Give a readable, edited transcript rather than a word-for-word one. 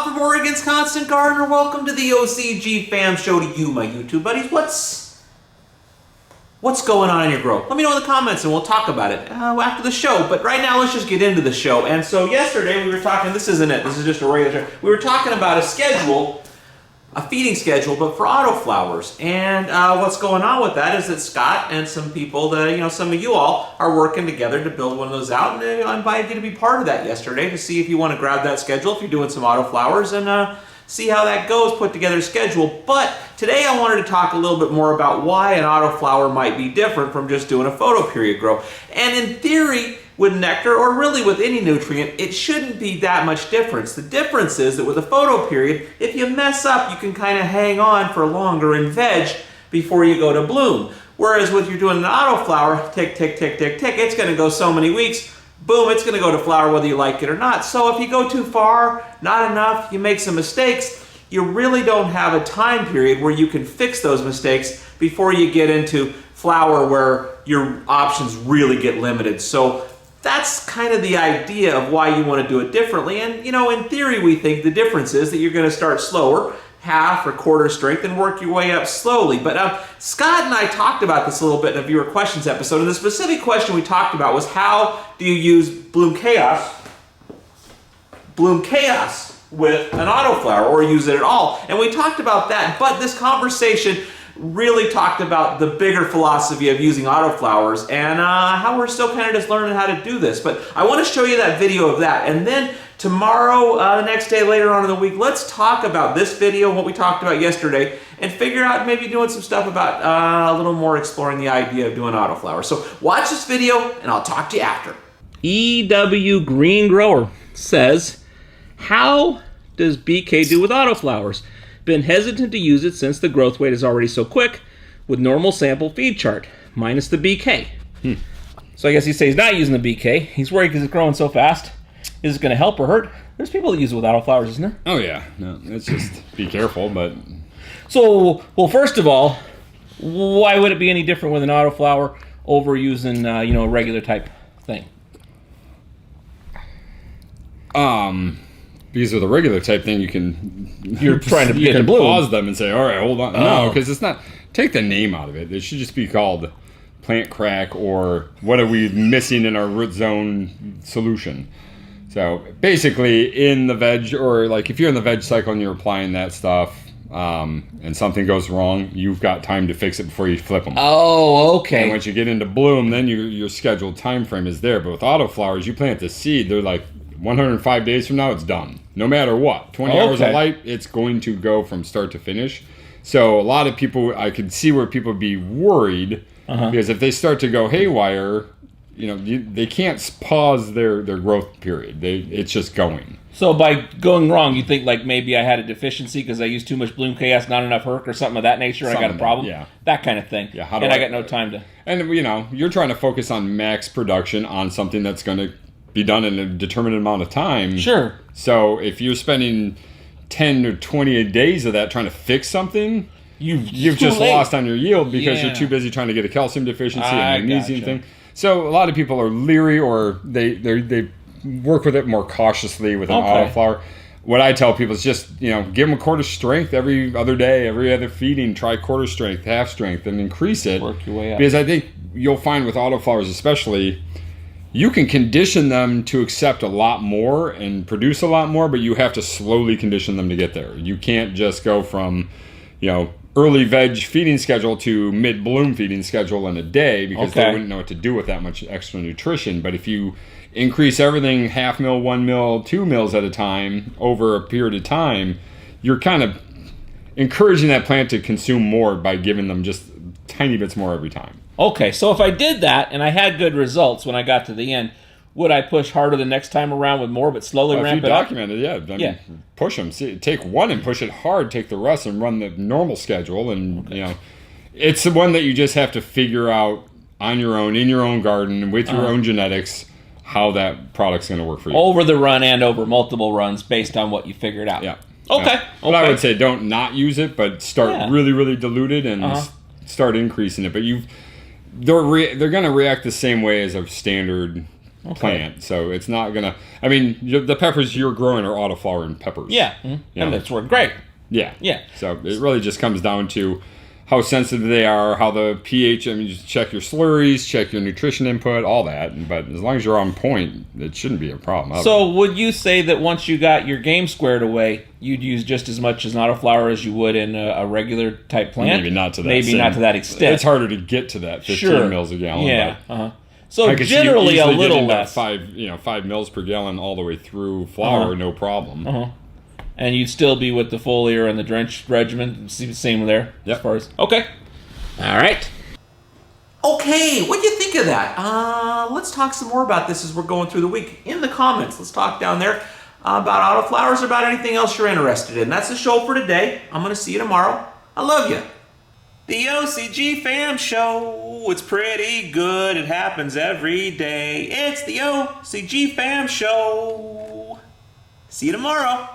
from Oregon's Constant Gardener. Welcome to the OCGFAM show to you, my YouTube buddies. What's going on in your grow? Let me know in the comments and we'll talk about it after the show. But right now, let's just get into the show. And so yesterday we were talking, this isn't it, this is just a regular show. We were talking about a schedule, a feeding schedule, but for autoflowers. And what's going on with that is that Scott and some people, some of you all, are working together to build one of those out. And I invited you to be part of that yesterday to see if you want to grab that schedule, if you're doing some autoflowers, and see how that goes, put together a schedule. But today I wanted to talk a little bit more about why an autoflower might be different from just doing a photoperiod grow. And in theory, with nectar, or really with any nutrient, it shouldn't be that much difference. The difference is that with a photoperiod, if you mess up, you can kind of hang on for longer in veg before you go to bloom. Whereas with you're doing an autoflower, tick, tick, tick, tick, tick, it's going to go so many weeks, boom, it's going to go to flower whether you like it or not. So if you go too far, not enough, you make some mistakes, you really don't have a time period where you can fix those mistakes before you get into flower where your options really get limited. So that's kind of the idea of why you want to do it differently. And in theory, we think the difference is that you're going to start slower, half or quarter strength, and work your way up slowly. But Scott and I talked about this a little bit in a viewer questions episode, and the specific question we talked about was how do you use Bloom Chaos with an autoflower, or use it at all. And we talked about that, but this conversation really talked about the bigger philosophy of using autoflowers and how we're still kind of just learning how to do this. But I want to show you that video of that, and then tomorrow, the next day, later on in the week, let's talk about this video, what we talked about yesterday, and figure out maybe doing some stuff about a little more exploring the idea of doing autoflowers. So watch this video, and I'll talk to you after. EW Green Grower says, how does BK do with autoflowers? Been hesitant to use it since the growth rate is already so quick with normal sample feed chart, minus the BK. So I guess he says he's not using the BK. He's worried because it's growing so fast. Is it going to help or hurt? There's people that use it with autoflowers, isn't there? Oh yeah, no, it's just be careful. But so, well, first of all, why would it be any different with an autoflower over using a regular type thing? Because with a regular type thing, you're trying to get the bloom. Pause them and say, all right, hold on. No, because it's not. Take the name out of it. It should just be called plant crack, or what are we missing in our root zone solution. So basically, in the veg, or like if you're in the veg cycle and you're applying that stuff, and something goes wrong, you've got time to fix it before you flip them. Oh, okay. And once you get into bloom, then your scheduled time frame is there. But with autoflowers, you plant the seed, they're like 105 days from now, it's done. No matter what. 20 hours of light, it's going to go from start to finish. So a lot of people, I could see where people would be worried, because if they start to go haywire, they can't pause their growth period. It's just going. So by going wrong, you think like maybe I had a deficiency because I used too much Bloom Chaos, not enough Herc, or something of that nature, and I got a problem? Yeah. That kind of thing. Yeah. I got no time to... And, you're trying to focus on max production on something that's going to be done in a determined amount of time. Sure. So if you're spending 10 or 28 days of that trying to fix something, you've just lost on your yield because you're too busy trying to get a calcium deficiency and a magnesium thing. So a lot of people are leery, or they work with it more cautiously with an autoflower. What I tell people is just, give them a quarter strength every other day, every other feeding, try quarter strength, half strength, and increase it. Work your way up. Because I think you'll find with autoflowers especially, you can condition them to accept a lot more and produce a lot more, but you have to slowly condition them to get there. You can't just go from, early veg feeding schedule to mid-bloom feeding schedule in a day, because they wouldn't know what to do with that much extra nutrition. But if you increase everything half mil, 1 mil, 2 mils at a time over a period of time, you're kind of encouraging that plant to consume more by giving them just tiny bits more every time. Okay, so if I did that and I had good results when I got to the end, would I push harder the next time around with more, but slowly ramp it up? If you document it, push them. Take one and push it hard. Take the rest and run the normal schedule. And it's the one that you just have to figure out on your own, in your own garden, with your own genetics, how that product's going to work for you. Over the run and over multiple runs based on what you figured out. Yeah. Okay. But I would say don't not use it, but start really, really diluted and start increasing it. But they're going to react the same way as a standard plant. So it's not going to... I mean, the peppers you're growing are autoflowering peppers. Yeah, and that's worked great. Yeah. Yeah. So it really just comes down to how sensitive they are, how the pH, I mean, just check your slurries, check your nutrition input, all that. But as long as you're on point, it shouldn't be a problem. So would you say that once you got your game squared away, you'd use just as much as an autoflower as you would in a regular type plant? Maybe not to that Maybe not to that extent. It's harder to get to that 15 mils a gallon. Yeah. So I could generally a easily little get less. 5 mils per gallon all the way through flour, no problem. And you'd still be with the foliar and the drench regimen, same there. Yep. As far as okay. All right. Okay, what do you think of that? Let's talk some more about this as we're going through the week. In the comments, let's talk down there about autoflowers or about anything else you're interested in. That's the show for today. I'm going to see you tomorrow. I love you. The OCG Fam Show. It's pretty good. It happens every day. It's the OCG Fam Show. See you tomorrow.